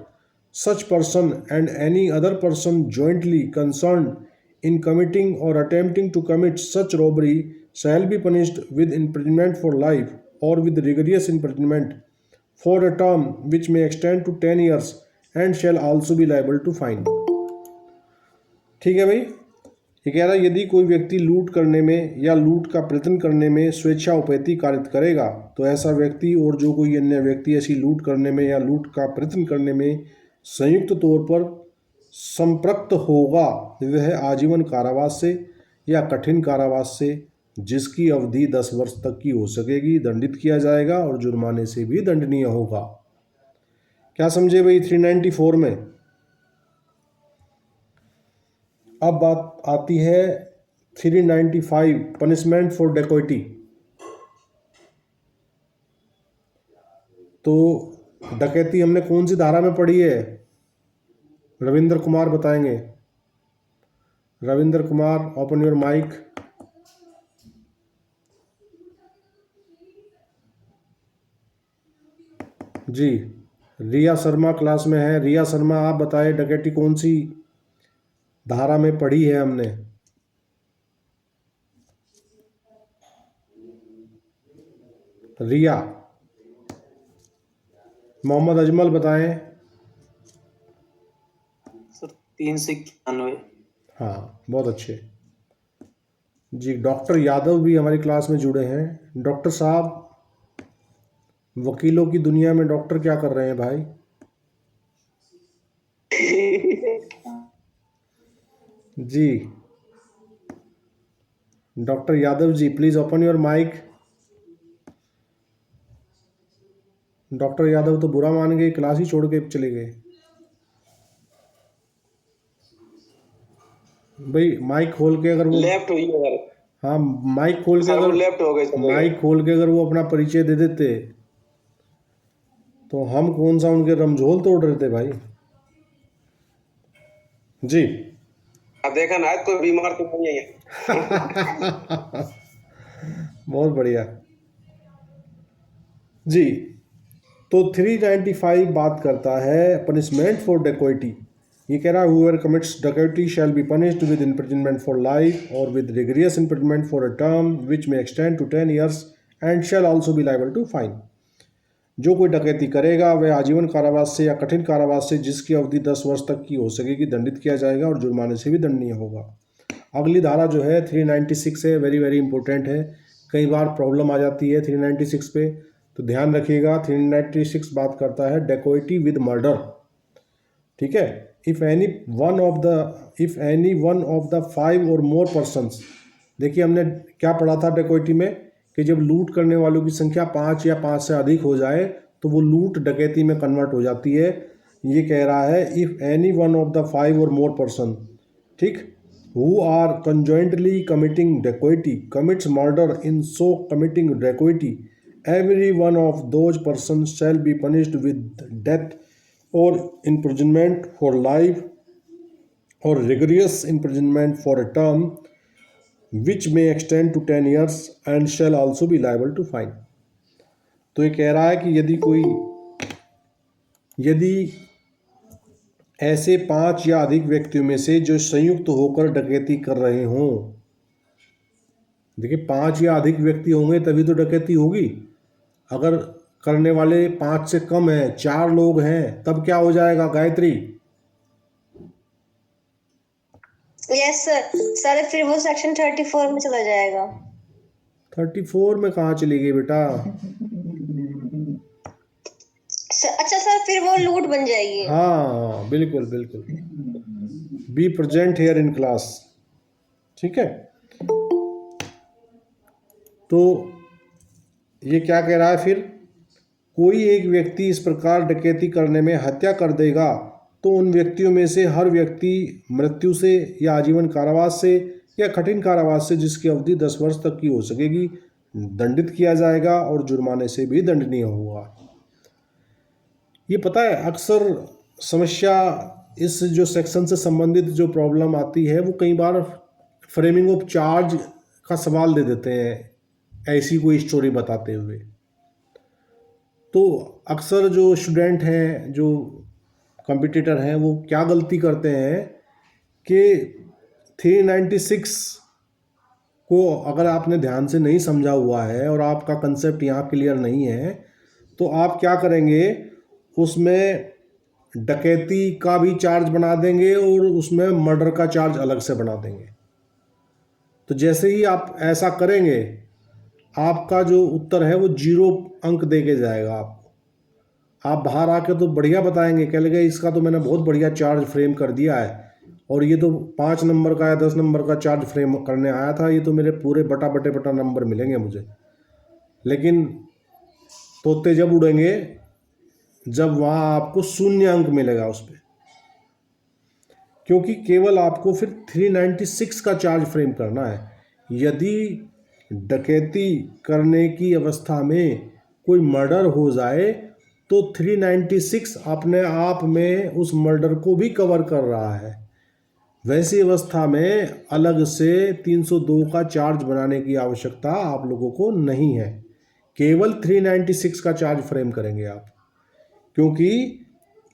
such person and any other person jointly concerned in committing or attempting to commit such robbery shall be punished with imprisonment for life or with rigorous imprisonment for a term which may extend to 10 years and shall also be liable to fine। ठीक है भाई, ये कह रहा है यदि कोई व्यक्ति लूट करने में या लूट का प्रयत्न करने में स्वेच्छाओपैती कारित करेगा तो ऐसा व्यक्ति और जो कोई अन्य व्यक्ति ऐसी लूट करने में या लूट का प्रयत्न करने में संयुक्त तौर पर संपृक्त होगा वह आजीवन कारावास से या कठिन कारावास से जिसकी अवधि 10 वर्ष तक की हो सकेगी दंडित किया जाएगा और जुर्माने से भी दंडनीय होगा। क्या समझे भाई 394 में? अब बात आती है 395 पनिशमेंट फॉर डेकोइटी। तो डकैती हमने कौन सी धारा में पढ़ी है? रविंद्र कुमार बताएंगे। Ravindra Kumar, open your mic. जी, रिया शर्मा क्लास में है। रिया शर्मा, आप बताएं डकैती कौन सी धारा में पढ़ी है हमने? रिया। मोहम्मद अजमल बताएं। सर 391। हाँ, बहुत अच्छे जी। डॉक्टर यादव भी हमारी क्लास में जुड़े हैं। डॉक्टर साहब, वकीलों की दुनिया में डॉक्टर क्या कर रहे हैं भाई? जी, doctor Yadav ji please open your mic. Doctor Yadav तो बुरा मान गए, क्लास ही छोड़ के चले गए। भाई माइक खोल के अगर वो लेफ्ट हुई है हाँ माइक खोल के सर, वो अगर लेफ्ट हो गए चले गए। माइक खोल के अगर वो अपना परिचय दे देते तो हम कौन सा उनके रमझोल तोड़ रहे थे भाई। जी अब देखा ना, आज कोई बीमार तो नहीं है। बहुत बढ़िया जी। तो 395 बात करता है पनिशमेंट फॉर डेकोइटी। ये कह रहा है whoever commits डकैती shall be punished with imprisonment for life or with rigorous imprisonment for a term which may extend to 10 years and shall also be liable to fine। जो कोई डकैती करेगा वह आजीवन कारावास से या कठिन कारावास से जिसकी अवधि 10 वर्ष तक की हो सकेगी दंडित किया जाएगा और जुर्माने से भी दंडनीय होगा। अगली धारा जो है 396 है, वेरी वेरी इंपॉर्टेंट है। कई बार प्रॉब्लम आ जाती है 396 पे, तो ध्यान रखिएगा। 396 बात करता है डेकोइटी विद मर्डर। ठीक है। If any one of the 5 और मोर पर्सन्स, देखिए हमने क्या पढ़ा था डेकोइटी में कि जब लूट करने वालों की संख्या 5 या 5 से अधिक हो जाए तो वो लूट डकैती में कन्वर्ट हो जाती है। ये कह रहा है if any one of the 5 और मोर पर्सन, ठीक, who are conjointly committing dacoity commits murder in so committing dacoity, every one of those persons shall be punished with death or imprisonment for life or rigorous imprisonment for a term which may extend to 10 years and shall also be liable to fine। तो ये कह रहा है कि यदि ऐसे 5 या अधिक व्यक्तियों में से जो संयुक्त होकर डकैती कर रहे हों, देखिए 5 या अधिक व्यक्ति होंगे तभी तो डकैती होगी। अगर करने वाले 5 से कम हैं, 4 लोग हैं, तब क्या हो जाएगा गायत्री? यस सर, फिर वो सेक्शन 34 में चला जाएगा। 34 में कहाँ चली गई बेटा? अच्छा सर, फिर वो लूट बन जाएगी। हाँ बिल्कुल बिल्कुल, be present here in class. ठीक है। तो ये क्या कह रहा है फिर? कोई एक व्यक्ति इस प्रकार डकैती करने में हत्या कर देगा तो उन व्यक्तियों में से हर व्यक्ति मृत्यु से या आजीवन कारावास से या कठिन कारावास से जिसकी अवधि 10 वर्ष तक की हो सकेगी दंडित किया जाएगा और जुर्माने से भी दंडनीय होगा। ये पता है अक्सर समस्या इस जो सेक्शन से संबंधित जो प्रॉब्लम आती है वो कई बार फ्रेमिंग ऑफ चार्ज का सवाल दे देते हैं ऐसी कोई स्टोरी बताते हुए। तो अक्सर जो स्टूडेंट हैं, जो कॉम्पिटिटर हैं, वो क्या गलती करते हैं कि 396 को अगर आपने ध्यान से नहीं समझा हुआ है और आपका कंसेप्ट यहाँ क्लियर नहीं है तो आप क्या करेंगे, उसमें डकैती का भी चार्ज बना देंगे और उसमें मर्डर का चार्ज अलग से बना देंगे। तो जैसे ही आप ऐसा करेंगे आपका जो उत्तर है वो 0 अंक दे के जाएगा आपको। आप बाहर आके तो बढ़िया बताएंगे, कह लगे इसका तो मैंने बहुत बढ़िया चार्ज फ्रेम कर दिया है और ये तो 5 नंबर का या 10 नंबर का चार्ज फ्रेम करने आया था, ये तो मेरे पूरे बटा नंबर मिलेंगे मुझे। लेकिन तोते जब उड़ेंगे जब वहाँ आपको 0 अंक मिलेगा उस पर, क्योंकि केवल आपको फिर 396 का चार्ज फ्रेम करना है। यदि डकैती करने की अवस्था में कोई मर्डर हो जाए तो 396 अपने आप में उस मर्डर को भी कवर कर रहा है। वैसी अवस्था में अलग से 302 का चार्ज बनाने की आवश्यकता आप लोगों को नहीं है, केवल 396 का चार्ज फ्रेम करेंगे आप, क्योंकि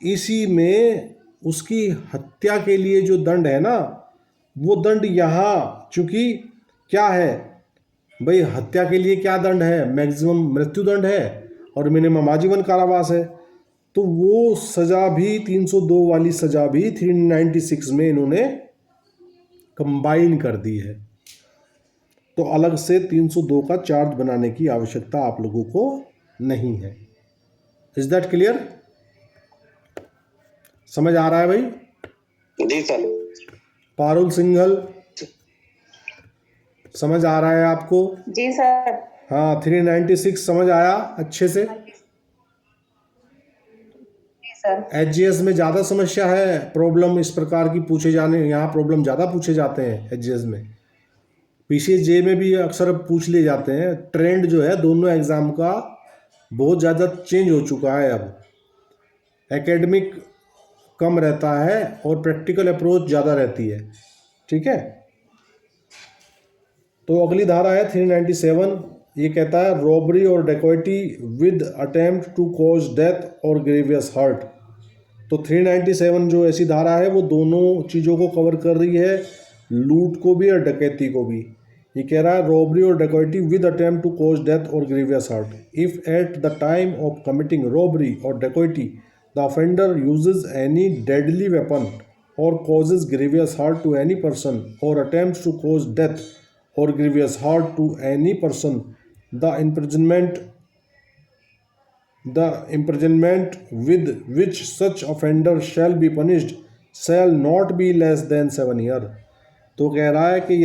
इसी में उसकी हत्या के लिए जो दंड है ना, वो दंड यहाँ चूँकि क्या है भाई, हत्या के लिए क्या दंड है, मैक्सिमम मृत्यु दंड है और मिनिमम आजीवन कारावास है, तो वो सज़ा भी 302 वाली सज़ा भी 396 में इन्होंने कंबाइन कर दी है। तो अलग से 302 का चार्ज बनाने की आवश्यकता आप लोगों को नहीं है। Is that clear? समझ आ रहा है भाई? जी सर। पारुल सिंघल, समझ आ रहा है आपको? जी सर। हाँ, 396 समझ आया अच्छे से? एचजीएस में ज़्यादा समस्या है, प्रॉब्लम इस प्रकार की पूछे जाने, यहाँ प्रॉब्लम ज़्यादा पूछे जाते हैं एचजीएस में। पीसीएसजे में भी अक्सर पूछ लिए जाते हैं। ट्रेंड जो है दोनों एग्ज़ाम का बहुत ज़्यादा चेंज हो चुका है। अब एकेडमिक कम रहता है और प्रैक्टिकल अप्रोच ज़्यादा रहती है। ठीक है, तो अगली धारा है 397। ये कहता है रॉबरी और dacoity with attempt to cause death और ग्रेवियस हर्ट। तो 397 जो ऐसी धारा है वो दोनों चीज़ों को कवर कर रही है, लूट को भी और डकैती को भी। ये कह रहा है रॉबरी और dacoity with attempt to cause death और grievous hurt. If at the time of committing robbery और dacoity the offender uses any deadly weapon or causes grievous hurt to any person or attempts to cause death or grievous hurt to any person, the imprisonment with which such offender shall be punished shall not be less than 7 years। तो कह रहा है कि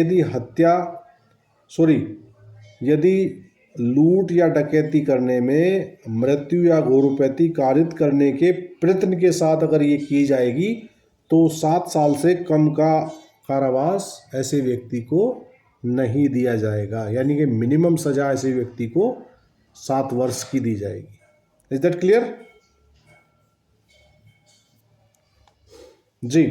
यदि लूट या डकैती करने में मृत्यु या गौरवपैती कारित करने के प्रयत्न के साथ अगर ये की जाएगी तो 7 साल से कम का कारावास ऐसे व्यक्ति को नहीं दिया जाएगा, यानी कि मिनिमम सज़ा ऐसे व्यक्ति को 7 वर्ष की दी जाएगी। Is that clear? जी।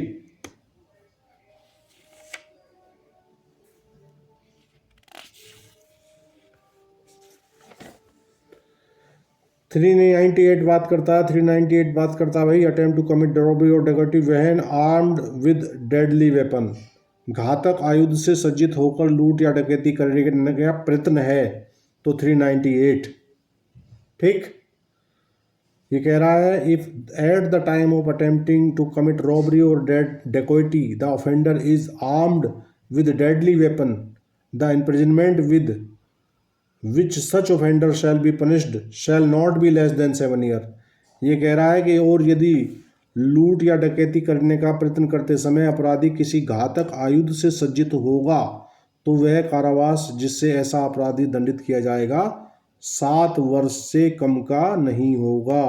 बात करता है 398 बात करता है भाई अटेम्प्ट टू कमिट रॉबरी और डकैती when armed with deadly weapon. घातक आयुध से सज्जित होकर लूट या डकैती करने का प्रयत्न है तो 398। ठीक, ये कह रहा है if at the time of attempting to commit robbery और डकैती the offender is armed with deadly weapon the imprisonment with which such offender shall be punished shall not be less than 7 years। ये कह रहा है कि और यदि लूट या डकैती करने का प्रयत्न करते समय अपराधी किसी घातक आयुध से सज्जित होगा तो वह कारावास जिससे ऐसा अपराधी दंडित किया जाएगा 7 वर्ष से कम का नहीं होगा।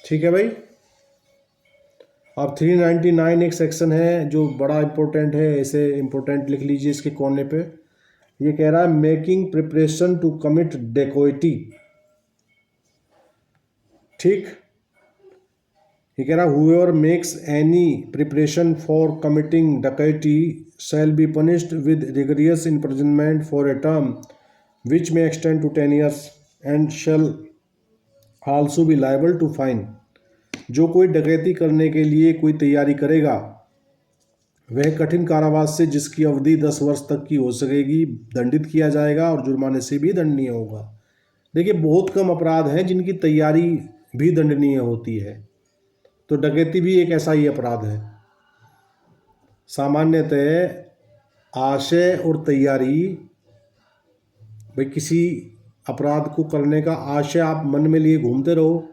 ठीक है भाई। अब 399 एक सेक्शन है जो बड़ा इंपॉर्टेंट है, इसे इंपॉर्टेंट लिख लीजिए इसके कोने पे। ये कह रहा है making preparation to commit dacoity. ठीक, ये कह रहा है whoever makes any preparation for committing dacoity shall be punished with rigorous imprisonment for a term which may extend to 10 years and shall also be liable to fine. जो कोई डकैती करने के लिए कोई तैयारी करेगा वह कठिन कारावास से जिसकी अवधि 10 वर्ष तक की हो सकेगी दंडित किया जाएगा और जुर्माने से भी दंडनीय होगा। देखिए बहुत कम अपराध हैं जिनकी तैयारी भी दंडनीय होती है, तो डकैती भी एक ऐसा ही अपराध है। सामान्यतः आशय और तैयारी, भाई किसी अपराध को करने का आशय आप मन में लिए घूमते रहो,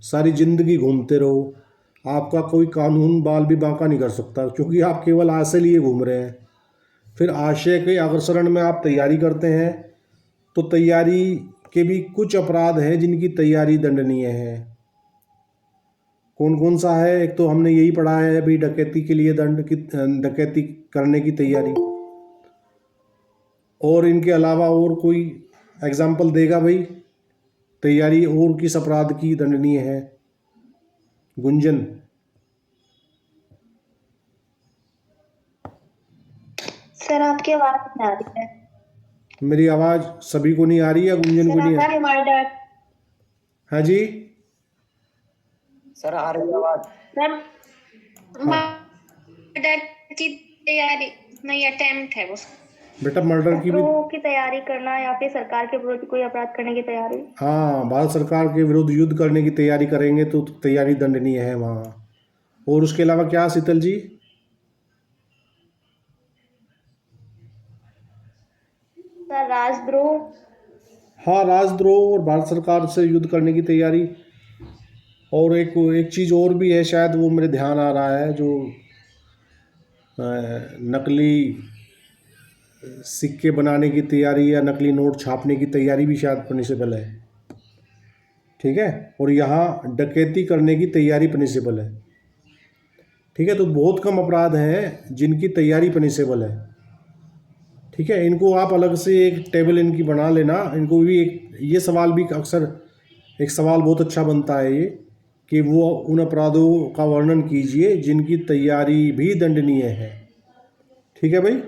सारी जिंदगी घूमते रहो, आपका कोई कानून बाल भी बांका नहीं कर सकता क्योंकि आप केवल आशय लिए घूम रहे हैं। फिर आशय के अग्रसरण में आप तैयारी करते हैं तो तैयारी के भी कुछ अपराध हैं जिनकी तैयारी दंडनीय है। कौन कौन सा है? एक तो हमने यही पढ़ा है अभी डकैती के लिए डकैती करने की तैयारी, और इनके अलावा और कोई एग्जाम्पल देगा भाई तैयारी और किस अपराध की दंडनीय है? गुंजन। सर आपकी आवाज नहीं आ रही है। मेरी आवाज सभी को नहीं आ रही है, गुंजन को नहीं आ रही? मर्डर। हाँ जी सर आ रही है आवाज। मर्डर की तैयारी नहीं, अटेम्प्ट है वो। बेटा मर्डर की भी की तैयारी करना या फिर सरकार के विरुद्ध कोई अपराध करने की तैयारी। हाँ, भारत सरकार के विरुद्ध युद्ध करने की तैयारी करेंगे तो तैयारी दंडनीय है वहाँ। और उसके अलावा क्या शीतल जी? सर राजद्रोह। हाँ, राजद्रोह और भारत सरकार से युद्ध करने की तैयारी। और एक चीज़ और भी है, शायद वो मेरे ध्यान आ रहा है, जो नकली सिक्के बनाने की तैयारी या नकली नोट छापने की तैयारी भी शायद पनिशेबल है। ठीक है, और यहाँ डकैती करने की तैयारी पनिशेबल है। ठीक है, तो बहुत कम अपराध हैं जिनकी तैयारी पनिशेबल है। ठीक है, इनको आप अलग से एक टेबल इनकी बना लेना। इनको भी एक ये सवाल भी अक्सर एक सवाल बहुत अच्छा बनता है ये, कि वो उन अपराधों का वर्णन कीजिए जिनकी तैयारी भी दंडनीय है। ठीक है भाई।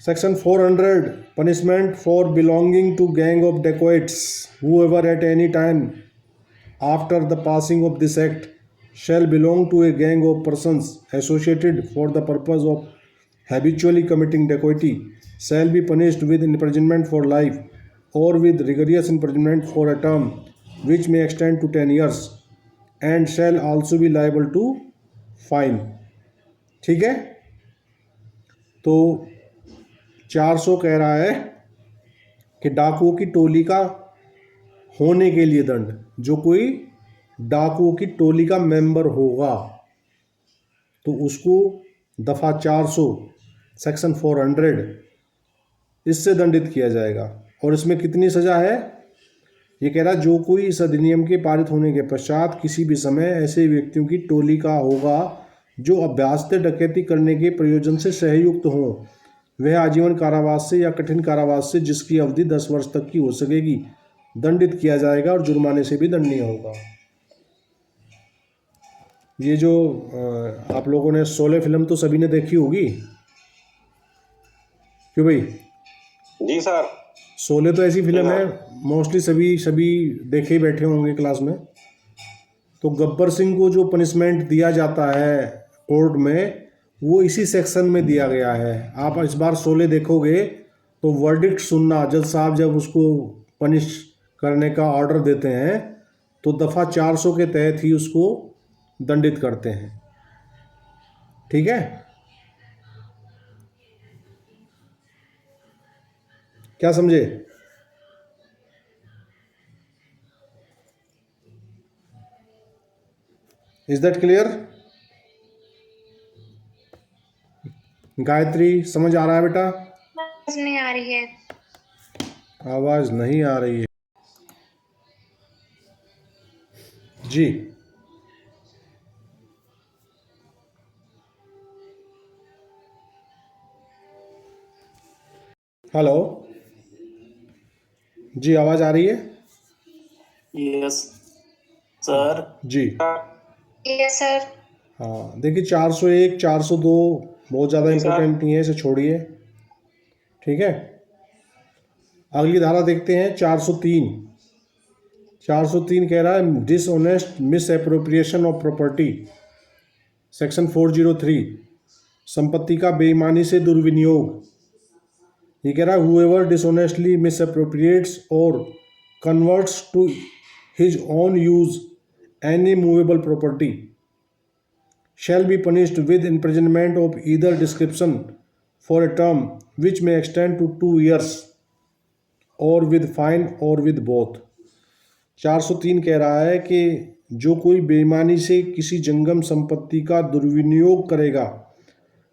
Section 400 punishment for belonging to gang of dacoits. Whoever at any time after the passing of this act shall belong to a gang of persons associated for the purpose of habitually committing dacoity shall be punished with imprisonment for life or with rigorous imprisonment for a term which may extend to 10 years and shall also be liable to fine. ठीक है, तो 400 कह रहा है कि डाकुओं की टोली का होने के लिए दंड, जो कोई डाकुओं की टोली का मेंबर होगा तो उसको दफ़ा 400 सेक्शन 400 इससे दंडित किया जाएगा। और इसमें कितनी सज़ा है? ये कह रहा है जो कोई इस अधिनियम के पारित होने के पश्चात किसी भी समय ऐसे व्यक्तियों की टोली का होगा जो अभ्यास से डकैती करने के प्रयोजन से सहयुक्त हों, वह आजीवन कारावास से या कठिन कारावास से, जिसकी अवधि 10 वर्ष तक की हो सकेगी, दंडित किया जाएगा और जुर्माने से भी दंडनीय होगा। ये जो आप लोगों ने शोले फिल्म तो सभी ने देखी होगी, क्यों भाई? जी सर। शोले तो ऐसी फिल्म है, मोस्टली सभी देखे ही बैठे होंगे क्लास में। तो गब्बर सिंह को जो पनिशमेंट दिया जाता है कोर्ट में, वो इसी सेक्शन में दिया गया है। आप इस बार शोले देखोगे तो वर्डिक्ट सुनना, जज साहब जब उसको पनिश करने का ऑर्डर देते हैं तो दफ़ा 400 के तहत ही उसको दंडित करते हैं। ठीक है, क्या समझे? Is that clear? गायत्री समझ आ रहा है बेटा? आवाज नहीं आ रही है। आवाज नहीं आ रही है जी। हेलो जी, आवाज आ रही है? Yes sir. जी यस सर। हाँ, देखिए 401 402 बहुत ज़्यादा इम्पोर्टेंट नहीं है, इसे छोड़िए। ठीक है, अगली धारा देखते हैं 403। 403 कह रहा है dishonest miss appropriation of property. Section 403 संपत्ति का बेईमानी से दुर्विनियोग। ये कह रहा है whoever dishonestly misappropriates or converts to his own use any movable property shall be punished with imprisonment of either description for a term which may extend to 2 years or with fine or with both। 403 कह रहा है कि जो कोई बेईमानी से किसी जंगम संपत्ति का दुर्विनियोग करेगा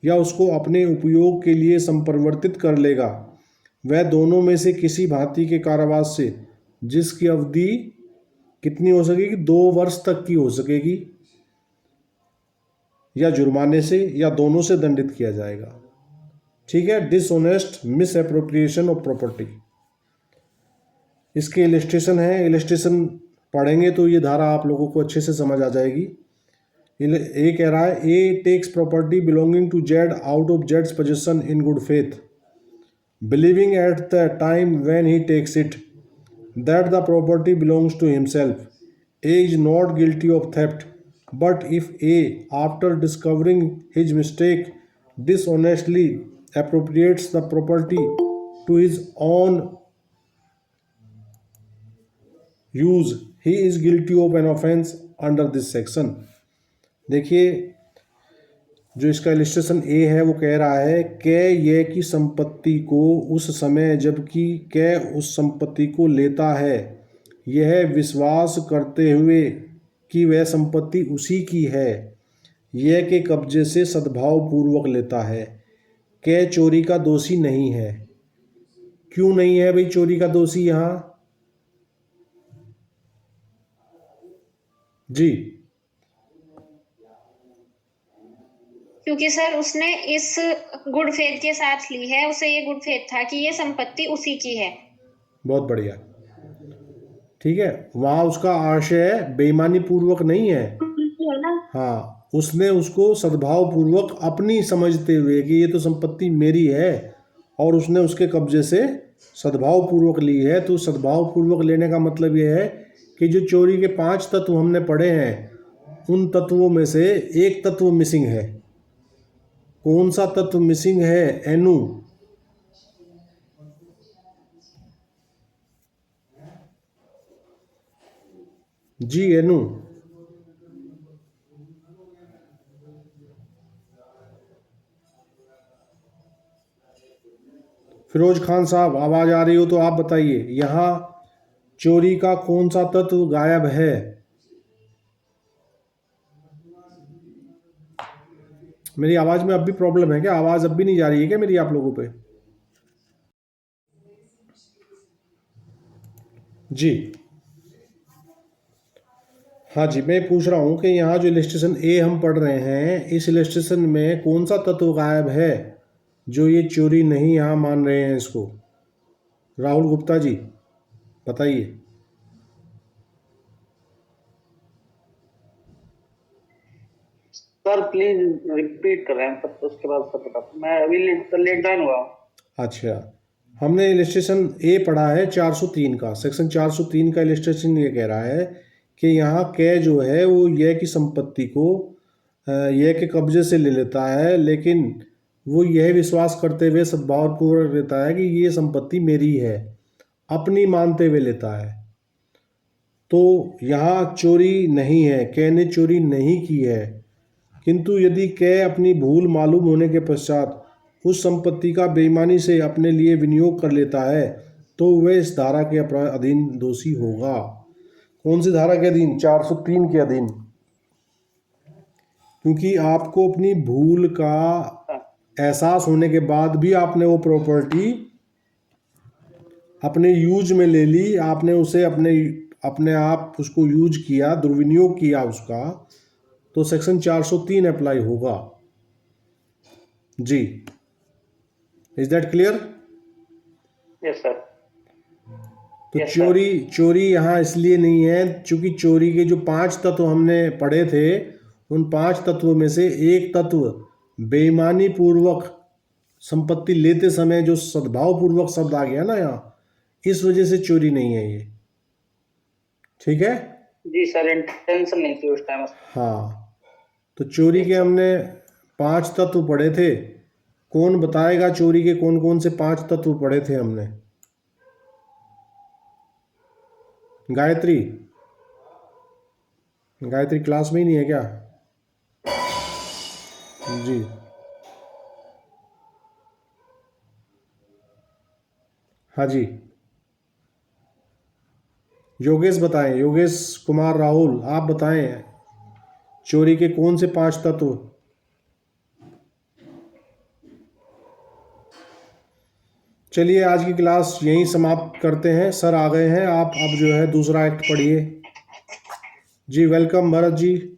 या उसको अपने उपयोग के लिए संपरिवर्तित कर लेगा, वह दोनों में से किसी भांति के कारावास से, जिसकी अवधि कितनी हो सकेगी, 2 वर्ष तक की हो सकेगी, या जुर्माने से या दोनों से दंडित किया जाएगा। ठीक है, dishonest miss appropriation of property. इसके इलस्ट्रेशन है, इलस्ट्रेशन पढ़ेंगे तो ये धारा आप लोगों को अच्छे से समझ आ जाएगी। ए कह रहा है A takes property belonging to Z out of जेड्स possession in good faith, believing at the time when he takes it that the property belongs to himself. A is not guilty of theft, but if A after discovering his mistake dishonestly appropriates the property to his own use, he is guilty of an offense under this section। देखिए जो इसका illustration ए है वो कह रहा है कै ये की संपत्ति को उस समय जबकि कै उस संपत्ति को लेता है, यह विश्वास करते हुए कि वह संपत्ति उसी की है, यह के कब्जे से सद्भाव पूर्वक लेता है। कै चोरी का दोषी नहीं है। क्यों नहीं है भाई चोरी का दोषी यहाँ? जी क्योंकि सर उसने इस गुड फेथ के साथ ली है, उसे ये गुड फेथ था कि ये संपत्ति उसी की है। बहुत बढ़िया, ठीक है। वहाँ उसका आशय बेईमानी पूर्वक नहीं है, हाँ उसने उसको सद्भाव पूर्वक अपनी समझते हुए कि ये तो संपत्ति मेरी है और उसने उसके कब्जे से सद्भाव पूर्वक ली है। तो सद्भाव पूर्वक लेने का मतलब ये है कि जो चोरी के 5 तत्व हमने पढ़े हैं उन तत्वों में से एक तत्व मिसिंग है। कौन सा तत्व मिसिंग है? एनु। जी एनु। फिरोज खान साहब आवाज़ आ रही हो तो आप बताइए, यहाँ चोरी का कौन सा तत्व गायब है? मेरी आवाज़ में अब भी प्रॉब्लम है क्या? आवाज़ अब भी नहीं जा रही है क्या मेरी आप लोगों पे? जी हाँ जी, मैं पूछ रहा हूँ कि यहाँ जो इलस्ट्रेशन ए हम पढ़ रहे हैं, इस इलस्ट्रेशन में कौन सा तत्व गायब है जो ये चोरी नहीं यहाँ मान रहे हैं इसको? राहुल गुप्ता जी बताइए। सर प्लीज रिपीट कर रहे हैं सब, तो उसके बाद सब बता, मैं अभी लेट डाउन हुआ। अच्छा, हमने इलस्ट्रेशन ए पढ़ा है 403 का, सेक्शन 403 का इलस्ट्रेशन ये कह रहा है कि यहाँ कै जो है वो यह की संपत्ति को यह के कब्जे से ले लेता है, लेकिन वो यह विश्वास करते हुए सद्भावपूर्वक लेता है कि ये संपत्ति मेरी है, अपनी मानते हुए लेता है। तो यहाँ चोरी नहीं है, कै ने चोरी नहीं की है। किंतु यदि कै अपनी भूल मालूम होने के पश्चात उस संपत्ति का बेईमानी से अपने लिए विनियोग कर लेता है तो वह इस धारा के अधीन दोषी होगा। कौन सी धारा के अधीन? 403 के अधीन। क्योंकि आपको अपनी भूल का एहसास होने के बाद भी आपने वो प्रॉपर्टी अपने यूज में ले ली, आपने उसे अपने आप उसको यूज किया, दुर्विनियोग किया उसका, तो सेक्शन 403 अप्लाई होगा। जी, is that clear? Yes sir. तो चोरी यहाँ इसलिए नहीं है क्योंकि चोरी के जो 5 तत्व हमने पढ़े थे उन 5 तत्वों में से एक तत्व बेईमानी पूर्वक संपत्ति लेते समय जो सद्भाव पूर्वक शब्द आ गया ना यहाँ, इस वजह से चोरी नहीं है ये। ठीक है जी सर, इंटेंशन नहीं थी उस टाइम। हाँ, तो चोरी के हमने 5 तत्व पढ़े थे। कौन बताएगा चोरी के कौन कौन से 5 तत्व पढ़े थे हमने? गायत्री क्लास में ही नहीं है क्या? जी हाँ जी, योगेश बताएं, योगेश कुमार राहुल आप बताएं चोरी के कौन से 5 तत्व? चलिए आज की क्लास यहीं समाप्त करते हैं। सर आ गए हैं, आप अब जो है दूसरा एक्ट पढ़िए। जी वेलकम भरत जी।